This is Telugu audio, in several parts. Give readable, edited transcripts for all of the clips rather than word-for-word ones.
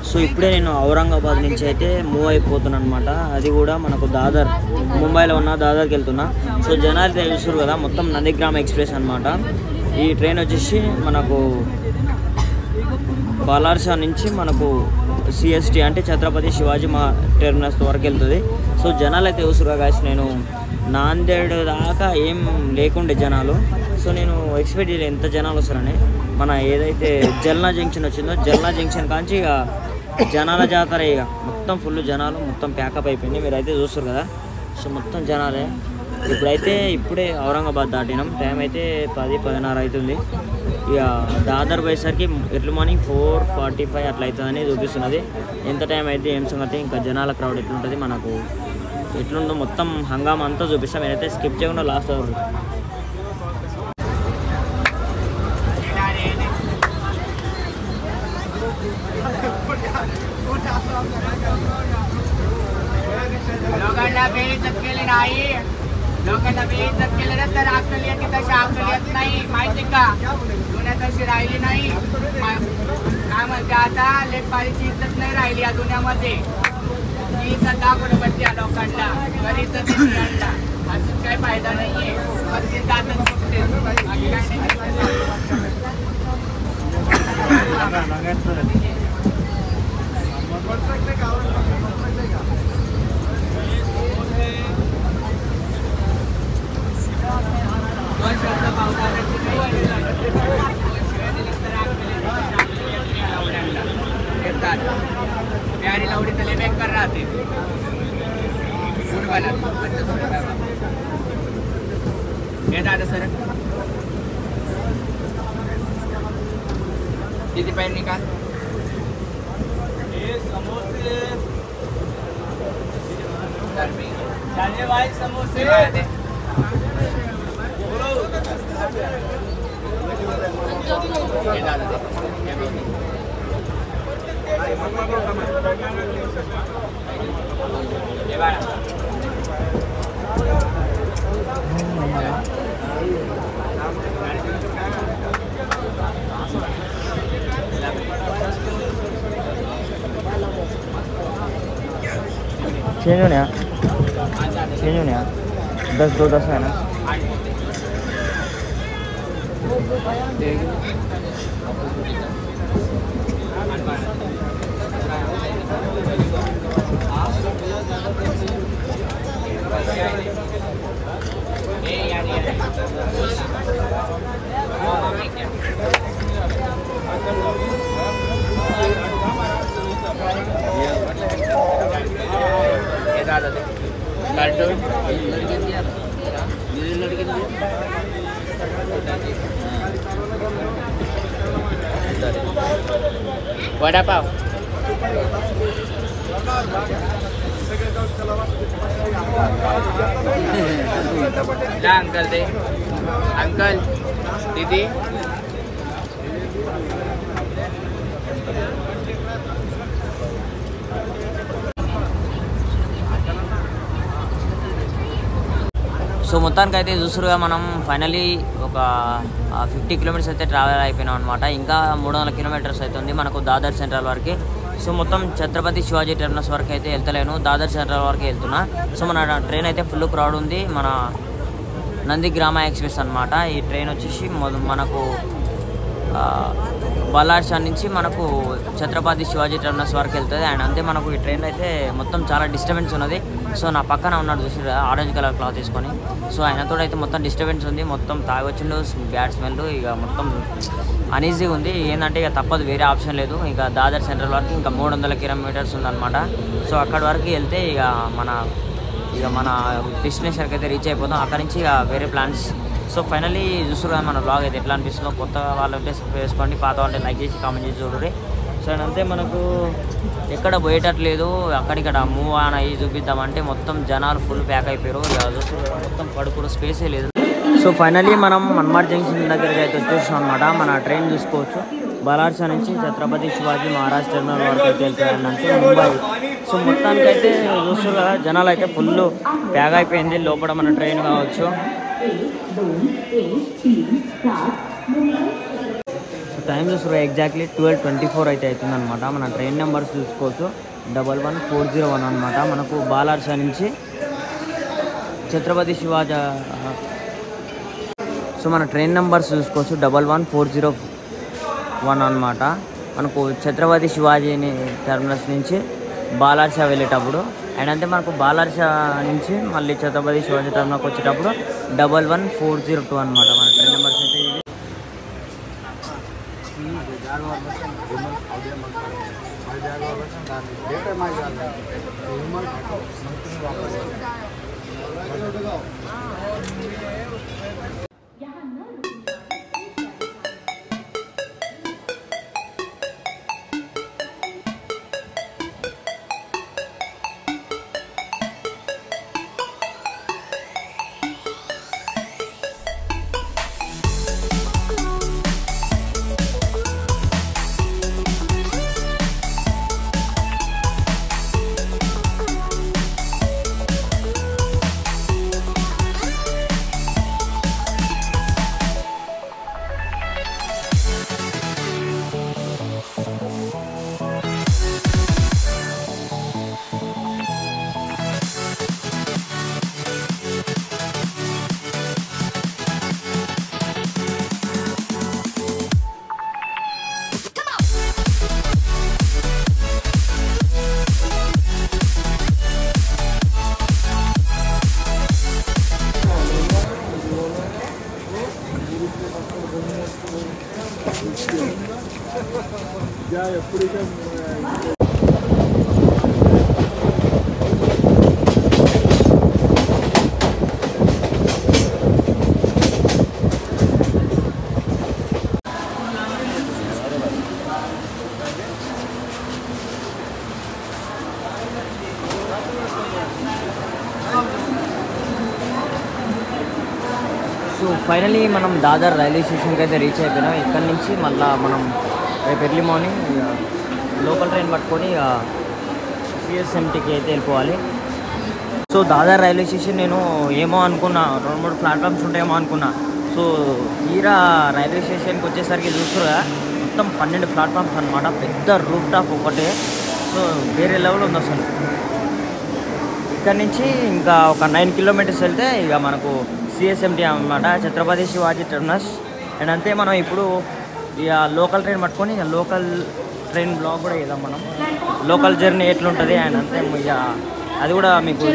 సో ఇప్పుడే నేను ఔరంగాబాద్ నుంచి అయితే మూవ్ అయిపోతున్నాను అనమాట. అది కూడా మనకు దాదర్, ముంబైలో ఉన్న దాదర్కి వెళ్తున్నా. సో జనాలు చూస్తారు కదా, మొత్తం నందిగ్రామ్ ఎక్స్ప్రెస్ అనమాట. ఈ ట్రైన్ వచ్చేసి మనకు బాలార్షా నుంచి మనకు సిఎస్టీ అంటే ఛత్రపతి శివాజీ టెర్మినస్ వరకు వెళ్తుంది. సో జనాలు అయితే చూస్తారు కాసి, నేను నాందేడ్ దాకా ఏం లేకుండే జనాలు. సో నేను ఎక్స్పెక్ట్ చేయలేదు ఎంత జనాలు వస్తారని. మన ఏదైతే జల్నా జంక్షన్ వచ్చిందో, జల్నా జంక్షన్ కాంచి ఇక జనాల జాతర, ఇక మొత్తం ఫుల్ జనాలు, మొత్తం ప్యాకప్ అయిపోయింది. మీరు అయితే చూస్తారు కదా, సో మొత్తం జనాలే. ఇప్పుడే ఔరంగాబాద్ దాటినాం. టైం అయితే 10-10:30 అవుతుంది. ఇక దాదర్ పోయేసరికి ఎర్లీ మార్నింగ్ 4:45 అట్లా అవుతుందని చూపిస్తున్నది. ఎంత టైం అయితే ఏం సంగతి, ఇంకా జనాల క్రౌడ్ ఎట్లుంటుంది, మనకు ఎట్లుందో మొత్తం హంగామా అంతా చూపిస్తాం. నేనైతే స్కిప్ చేయకుండా లాస్ట్ అవ్వదు. लोकांना बेइज्जत केली नाही, लोकांना बेइज्जत केलं ना तर अकलियत तशी अकलियत नाही, माहिती का? दुनिया तशी राहिली नाही. काय म्हणते आता, लेखपाळीची इज्जत नाही राहिली या दुनियामध्ये. ही इज्जत दाखवणं पडते या लोकांना, घरी इज्जत आणला असं काही फायदा नाहीये. फक्त दातच फुटते, बाकी काय नाही. प्यारी लावडी तर लेबॅक कर राहते. हे दादा सर किती पैर निकाल. समोसे चेंज होने 10-2-10 है ना. वड़ा पाव ला अंकल दे. अंकल दीदी సో మొత్తానికి అయితే చూసురుగా మనం ఫైనలీ ఒక 50 కిలోమీటర్స్ అయితే ట్రావెల్ అయిపోయినాం అనమాట. ఇంకా 300 కిలోమీటర్స్ అవుతుంది మనకు దాదర్ సెంట్రల్ వరకు. సో మొత్తం ఛత్రపతి శివాజీ టెర్మినస్ వరకు అయితే వెళ్తలేను, దాదర్ సెంట్రల్ వరకు వెళ్తున్నా. సో మన ట్రైన్ అయితే ఫుల్ క్రౌడ్ ఉంది. మన నందిగ్రామ ఎక్స్ప్రెస్ అనమాట. ఈ ట్రైన్ వచ్చేసి మనకు బాలార్షా నుంచి మనకు ఛత్రపతి శివాజీ టెర్మినస్ వరకు వెళ్తుంది. అండ్ అంతే మనకు ఈ ట్రైన్ అయితే మొత్తం చాలా డిస్టర్బెన్స్ ఉన్నది. సో నా పక్కన ఉన్నాడు చూసి ఆరెంజ్ కలర్ క్లాత్ తీసుకొని, సో ఆయనతో అయితే మొత్తం డిస్టర్బెన్స్ ఉంది. మొత్తం తాగొచ్చిండు, బ్యాడ్ స్మెల్, ఇక మొత్తం అనీజీగా ఉంది. ఏంటంటే ఇక తప్పదు, వేరే ఆప్షన్ లేదు. ఇక దాదర్ సెంట్రల్ వరకు ఇంకా 300 కిలోమీటర్స్ ఉందన్నమాట. సో అక్కడి వరకు వెళ్తే ఇక మన డెస్టినేషన్కి అయితే రీచ్ అయిపోతాం. అక్కడి నుంచి ఇక వేరే ప్లాన్స్. సో ఫైనలీ చూస్తున్నారు మన బ్లాగ్ అయితే ఎట్లా అనిపిస్తుందో. కొత్త వాళ్ళు ఉంటే సబ్స్క్రైబ్ చేసుకోండి, పాత వాళ్ళు లైక్ చేసి కామెంట్ చేసి చూడండి. సో సో అంతే మనకు ఎక్కడ పోయేటట్లేదు, అక్కడిక్కడ మూవ్ ఆన్ అయ్యి చూపిద్దామంటే మొత్తం జనాలు ఫుల్ ప్యాక్ అయిపోయారు. మొత్తం పడుకునే స్పేసే లేదు. సో ఫైనలీ మనం మన్మాడ్ జంక్షన్ దగ్గరికి అయితే వచ్చేసాం అనమాట. మన ట్రైన్ చూసుకోవచ్చు, బలార్సా నుంచి ఛత్రపతి శివాజీ మహారాజ్ టెర్మినల్ వరకు అయితే వెళ్తారంటే ముంబై. సో మొత్తానికి అయితే చూస్తారు కదా, జనాలు అయితే ఫుల్ ప్యాక్ అయిపోయింది. లోపల మన ట్రైన్ కావచ్చు. సో టైం చూస్తారు ఎగ్జాక్ట్లీ 12:24 అయితే అవుతుంది అనమాట. మన ట్రైన్ నెంబర్స్ చూసుకోవచ్చు 11401 అనమాట. మనకు బాలార్సా నుంచి ఛత్రపతి శివాజీ. సో మన ట్రైన్ నెంబర్స్ చూసుకోవచ్చు 11401 అనమాట. మనకు ఛత్రపతి శివాజీని టెర్మినస్ నుంచి బాలార్సా వెళ్ళేటప్పుడు, అండ్ అంటే మనకు బాలార్సా నుంచి మళ్ళీ ఛత్రపతి శివాజీ టెర్మినల్కి వచ్చేటప్పుడు 11402 అనమాట. మన ట్రైన్ నెంబర్స్ అయితే ఇది. సో ఫైనలీ మనం దాదర్ రైల్వే స్టేషన్కి అయితే రీచ్ అయిపోయినాం. ఇక్కడ నుంచి మళ్ళీ మనం రేపు ఎర్లీ మార్నింగ్ లోకల్ ట్రైన్ పట్టుకొని సిఎస్ఎంటీకి అయితే వెళ్ళిపోవాలి. సో దాదర్ రైల్వే స్టేషన్ నేను ఏమో అనుకున్నా, 2-3 ప్లాట్ఫామ్స్ ఉంటాయేమో అనుకున్నా. సో తీరా రైల్వే స్టేషన్కి వచ్చేసరికి చూస్తున్నా మొత్తం 12 ప్లాట్ఫామ్స్ అనమాట. పెద్ద రూఫ్ టాప్ ఒకటే. సో వేరే లెవెల్ ఉంది అసలు. ఇక్కడ నుంచి ఇంకా ఒక 9 కిలోమీటర్స్ వెళ్తే ఇక మనకు సిఎస్ఎంటీ అనమాట, ఛత్రపతి శివాజీ టెర్మినస్. అండ్ అంతే మనం ఇప్పుడు ఇక లోకల్ ట్రైన్ పట్టుకొని ఇక లోకల్ ట్రైన్ బ్లాగ్ కూడా వేద్దాం మనం. లోకల్ జర్నీ ఎట్లుంటుంది అండ్ అంతే ఇక అది కూడా మీకు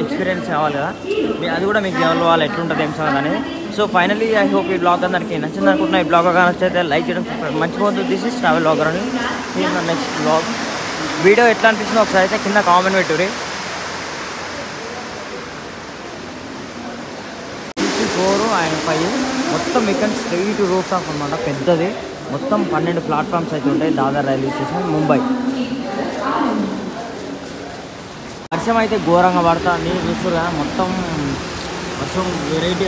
ఎక్స్పీరియన్స్ కావాలి కదా, అది కూడా మీకు వాళ్ళు ఎట్లుంటుంది ఏం సంగతి అనేది. సో ఫైనలీ ఐ హోప్ ఈ బ్లాగ్ అందరికి నచ్చింది అనుకుంటున్నా. ఈ బ్లాగ్ నచ్చితే లైక్ చేయడం మర్చిపోవద్దు. దిస్ ఇస్ ట్రావెల్ బ్లాగర్ అని. నెక్స్ట్ బ్లాగ్ వీడియో ఎట్లా అనిపిస్తుందో ఒకసారి అయితే కింద కామెంట్ పెట్టుర్రి. 4 and 5 మొత్తం ఇక్కడ స్ట్రైట్ రూఫ్ టాప్ అనమాట, పెద్దది. మొత్తం 12 ప్లాట్ఫామ్స్ అయితే ఉంటాయి దాదర్ రైల్వే స్టేషన్ ముంబై. వర్షం అయితే ఘోరంగా పడుతుంది చూస్తురా, మొత్తం వర్షం వెరైటీ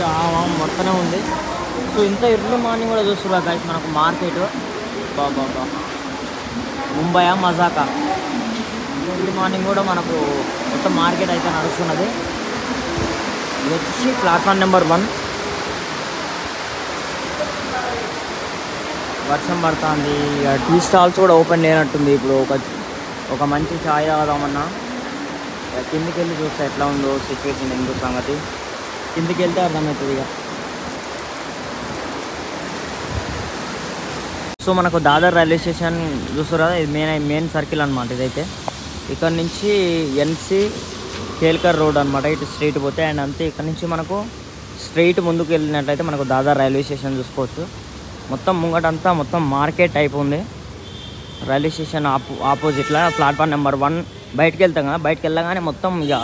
మొత్తనే ఉంది. సో ఇంత ఎర్లీ మార్నింగ్ కూడా చూస్తురా గైస్, మనకు మార్కెట్ బాబా ముంబై మజాకా. ఎర్లీ మార్నింగ్ కూడా మనకు మొత్తం మార్కెట్ అయితే నడుస్తున్నది. ఇది వచ్చేసి ప్లాట్ఫామ్ నెంబర్ 1. వర్షం పడుతుంది. టీ స్టాల్స్ కూడా ఓపెన్ లేనట్టుంది. ఇప్పుడు ఒక మంచి ఛాయ్ తాగుదామన్నా కిందికి వెళ్ళి చూస్తే ఎట్లా ఉందో సిచ్యువేషన్, ఎందుకు సంగతి కిందికి వెళ్తే అర్థమవుతుంది ఇక. సో మనకు దాదర్ రైల్వే స్టేషన్ చూస్తారా, ఇది మెయిన్ సర్కిల్ అనమాట. ఇదైతే ఇక్కడ నుంచి ఎన్సి కేల్కర్ రోడ్ అనమాట, ఇటు స్ట్రైట్ పోతే. అండ్ అంతే ఇక్కడ నుంచి మనకు స్ట్రైట్ ముందుకు వెళ్ళినట్లయితే మనకు దాదర్ రైల్వే స్టేషన్ చూసుకోవచ్చు. మొత్తం ముంగటంతా మొత్తం మార్కెట్ టైప్ ఉంది. రైల్వే స్టేషన్ ఆపోజిట్లో ప్లాట్ఫామ్ నెంబర్ 1 బయటకు వెళ్తాం కదా, బయటకు వెళ్ళగానే మొత్తం ఇక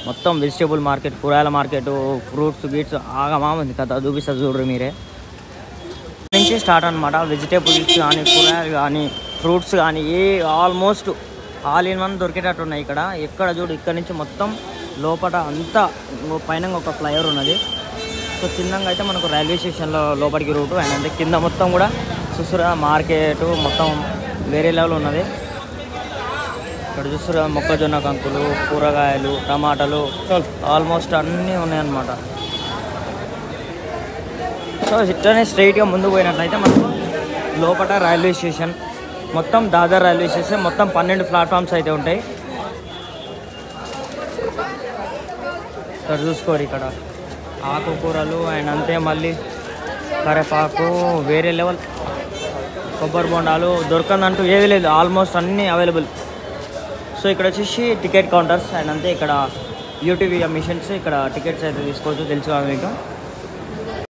మొత్తం వెజిటేబుల్ మార్కెట్, కూరగాయల మార్కెట్, ఫ్రూట్స్ గీట్స్ ఆగమా ఉంది కదా, చూపిస్తుంది చూడ్రి మీరే. నుంచి స్టార్ట్ అనమాట. వెజిటేబుల్స్ కానీ కూరగాయలు కానీ ఫ్రూట్స్ కానీ ఆల్మోస్ట్ ఆల్ ఇన్ వన్ దొరికేటట్టు ఉన్నాయి ఇక్కడ. ఎక్కడ చూడు ఇక్కడ నుంచి మొత్తం లోపల అంతా పైన ఒక ఫ్లైఓవర్ ఉన్నది. సో కిందంగా అయితే మనకు రైల్వే స్టేషన్లో లోపలికి రూటు, అండ్ అంటే కింద మొత్తం కూడా చూస్తురా మార్కెట్ మొత్తం వేరే లెవెల్ ఉన్నది. ఇక్కడ చూస్తురా మొక్కజొన్న కంకులు, కూరగాయలు, టమాటాలు ఆల్మోస్ట్ అన్నీ ఉన్నాయన్నమాట. సో ఇట్లనే స్ట్రైట్గా ముందుకు పోయినట్లయితే మనకు లోపల రైల్వే స్టేషన్, మొత్తం దాదర్ రైల్వే స్టేషన్, మొత్తం 12 ప్లాట్ఫామ్స్ అయితే ఉంటాయి. ఇక్కడ చూసుకోరు ఇక్కడ ఆకుకూరలు అండ్ అంతే మళ్ళీ కరేపాకు వేరే లెవెల్, కొబ్బరి బొండాలు దొరకందంటూ ఏది లేదు, ఆల్మోస్ట్ అన్నీ అవైలబుల్. సో ఇక్కడ వచ్చేసి టికెట్ కౌంటర్స్ అండ్ అంతే ఇక్కడ యూటీవీ మిషన్స్, ఇక్కడ టికెట్స్ అయితే తీసుకోవచ్చు, తెలుసు మీకు.